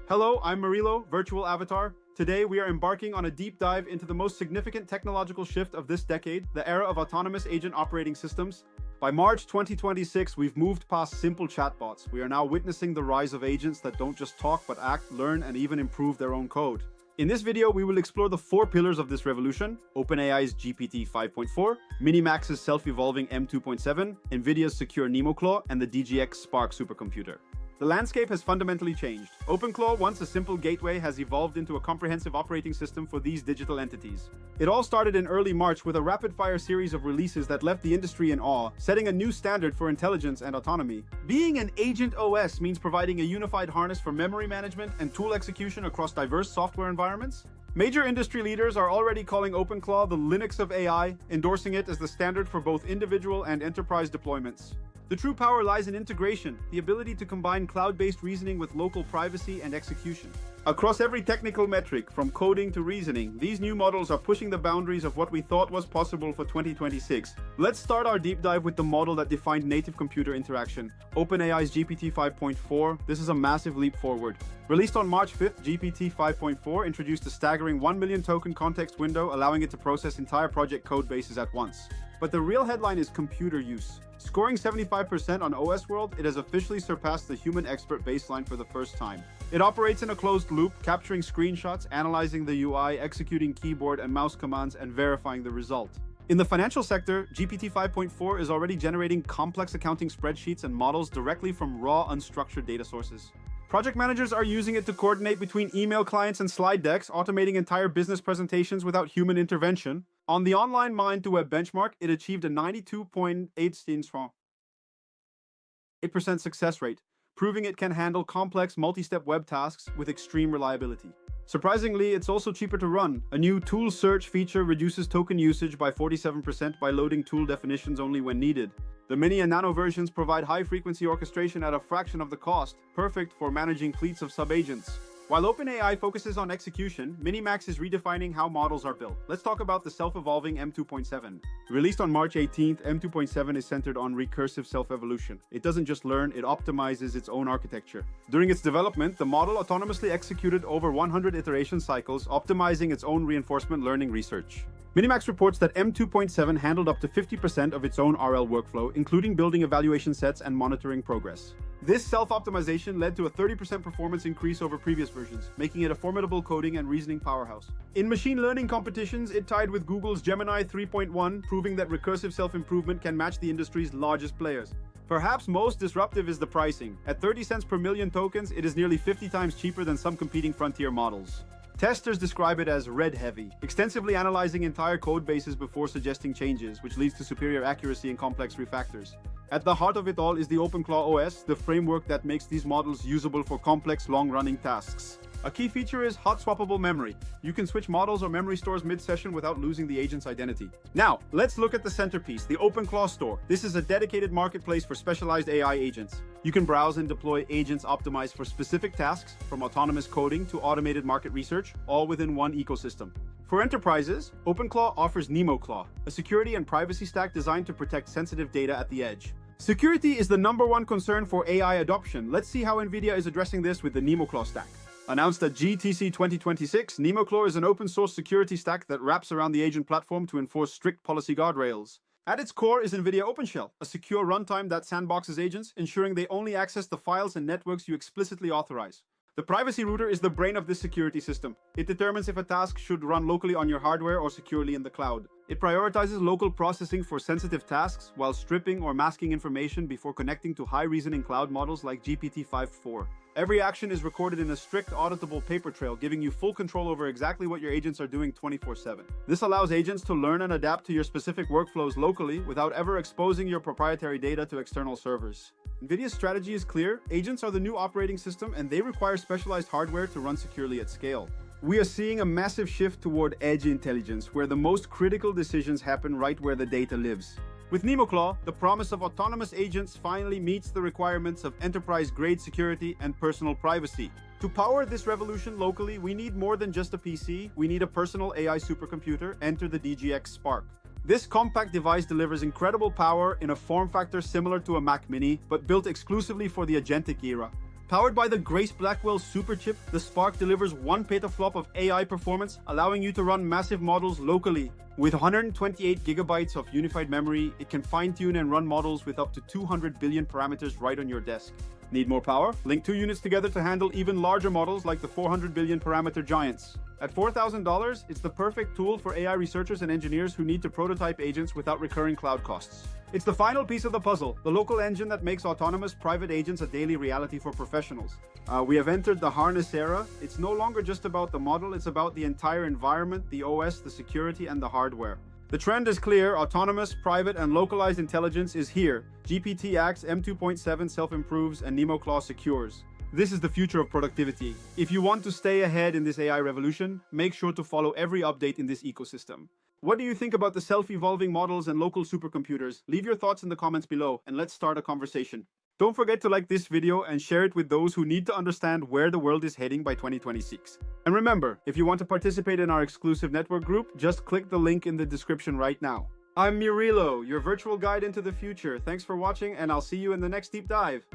Hello, I'm Marilo, Virtual Avatar. Today we are embarking on a deep dive into the most significant technological shift of this decade, the era of autonomous agent operating systems. By March 2026, we've moved past simple chatbots. We are now witnessing the rise of agents that don't just talk but act, learn, and even improve their own code. In this video, we will explore the four pillars of this revolution: OpenAI's GPT-5.4, Minimax's self-evolving M2.7, NVIDIA's secure NemoClaw, and the DGX Spark supercomputer. The landscape has fundamentally changed. OpenClaw, once a simple gateway, has evolved into a comprehensive operating system for these digital entities. It all started in early March with a rapid-fire series of releases that left the industry in awe, setting a new standard for intelligence and autonomy. Being an agent OS means providing a unified harness for memory management and tool execution across diverse software environments. Major industry leaders are already calling OpenClaw the Linux of AI, endorsing it as the standard for both individual and enterprise deployments. The true power lies in integration, the ability to combine cloud-based reasoning with local privacy and execution. Across every technical metric, from coding to reasoning, these new models are pushing the boundaries of what we thought was possible for 2026. Let's start our deep dive with the model that defined native computer interaction, OpenAI's GPT-5.4. This is a massive leap forward. Released on March 5th, GPT-5.4 introduced a staggering 1 million token context window, allowing it to process entire project code bases at once. But the real headline is computer use. Scoring 75% on OS World, it has officially surpassed the human expert baseline for the first time. It operates in a closed loop, capturing screenshots, analyzing the UI, executing keyboard and mouse commands, and verifying the result. In the financial sector, GPT 5.4 is already generating complex accounting spreadsheets and models directly from raw, unstructured data sources. Project managers are using it to coordinate between email clients and slide decks, automating entire business presentations without human intervention. On the online mind to web benchmark, it achieved a 92.8% success rate, proving it can handle complex multi-step web tasks with extreme reliability. Surprisingly, it's also cheaper to run. A new tool search feature reduces token usage by 47% by loading tool definitions only when needed. The Mini and Nano versions provide high-frequency orchestration at a fraction of the cost, perfect for managing fleets of sub-agents. While OpenAI focuses on execution, Minimax is redefining how models are built. Let's talk about the self-evolving M2.7. Released on March 18th, M2.7 is centered on recursive self-evolution. It doesn't just learn, it optimizes its own architecture. During its development, the model autonomously executed over 100 iteration cycles, optimizing its own reinforcement learning research. Minimax reports that M2.7 handled up to 50% of its own RL workflow, including building evaluation sets and monitoring progress. This self-optimization led to a 30% performance increase over previous versions, making it a formidable coding and reasoning powerhouse. In machine learning competitions, it tied with Google's Gemini 3.1, proving that recursive self-improvement can match the industry's largest players. Perhaps most disruptive is the pricing. At 30 cents per million tokens, it is nearly 50 times cheaper than some competing frontier models. Testers describe it as red-heavy, extensively analyzing entire code bases before suggesting changes, which leads to superior accuracy in complex refactors. At the heart of it all is the OpenClaw OS, the framework that makes these models usable for complex, long-running tasks. A key feature is hot-swappable memory. You can switch models or memory stores mid-session without losing the agent's identity. Now, let's look at the centerpiece, the OpenClaw store. This is a dedicated marketplace for specialized AI agents. You can browse and deploy agents optimized for specific tasks, from autonomous coding to automated market research, all within one ecosystem. For enterprises, OpenClaw offers NemoClaw, a security and privacy stack designed to protect sensitive data at the edge. Security is the #1 concern for AI adoption. Let's see how NVIDIA is addressing this with the NemoClaw stack. Announced at GTC 2026, NemoClaw is an open-source security stack that wraps around the agent platform to enforce strict policy guardrails. At its core is NVIDIA OpenShell, a secure runtime that sandboxes agents, ensuring they only access the files and networks you explicitly authorize. The privacy router is the brain of this security system. It determines if a task should run locally on your hardware or securely in the cloud. It prioritizes local processing for sensitive tasks while stripping or masking information before connecting to high-reasoning cloud models like GPT-5.4. Every action is recorded in a strict, auditable paper trail, giving you full control over exactly what your agents are doing 24/7. This allows agents to learn and adapt to your specific workflows locally without ever exposing your proprietary data to external servers. NVIDIA's strategy is clear. Agents are the new operating system, and they require specialized hardware to run securely at scale. We are seeing a massive shift toward edge intelligence, where the most critical decisions happen right where the data lives. With NemoClaw, the promise of autonomous agents finally meets the requirements of enterprise-grade security and personal privacy. To power this revolution locally, we need more than just a PC. We need a personal AI supercomputer. Enter the DGX Spark. This compact device delivers incredible power in a form factor similar to a Mac Mini, but built exclusively for the agentic era. Powered by the Grace Blackwell superchip, the Spark delivers 1 petaflop of AI performance, allowing you to run massive models locally. With 128 gigabytes of unified memory, it can fine-tune and run models with up to 200 billion parameters right on your desk. Need more power? Link 2 units together to handle even larger models like the 400 billion parameter giants. At $4,000, it's the perfect tool for AI researchers and engineers who need to prototype agents without recurring cloud costs. It's the final piece of the puzzle, the local engine that makes autonomous private agents a daily reality for professionals. We have entered the harness era. It's no longer just about the model, it's about the entire environment, the OS, the security, and the hardware. The trend is clear. Autonomous, private, and localized intelligence is here. GPT acts, M2.7 self-improves, and OpenClaw secures. This is the future of productivity. If you want to stay ahead in this AI revolution, make sure to follow every update in this ecosystem. What do you think about the self-evolving models and local supercomputers? Leave your thoughts in the comments below, and let's start a conversation. Don't forget to like this video and share it with those who need to understand where the world is heading by 2026. And remember, if you want to participate in our exclusive network group, just click the link in the description right now. I'm Murilo, your virtual guide into the future. Thanks for watching, and I'll see you in the next deep dive.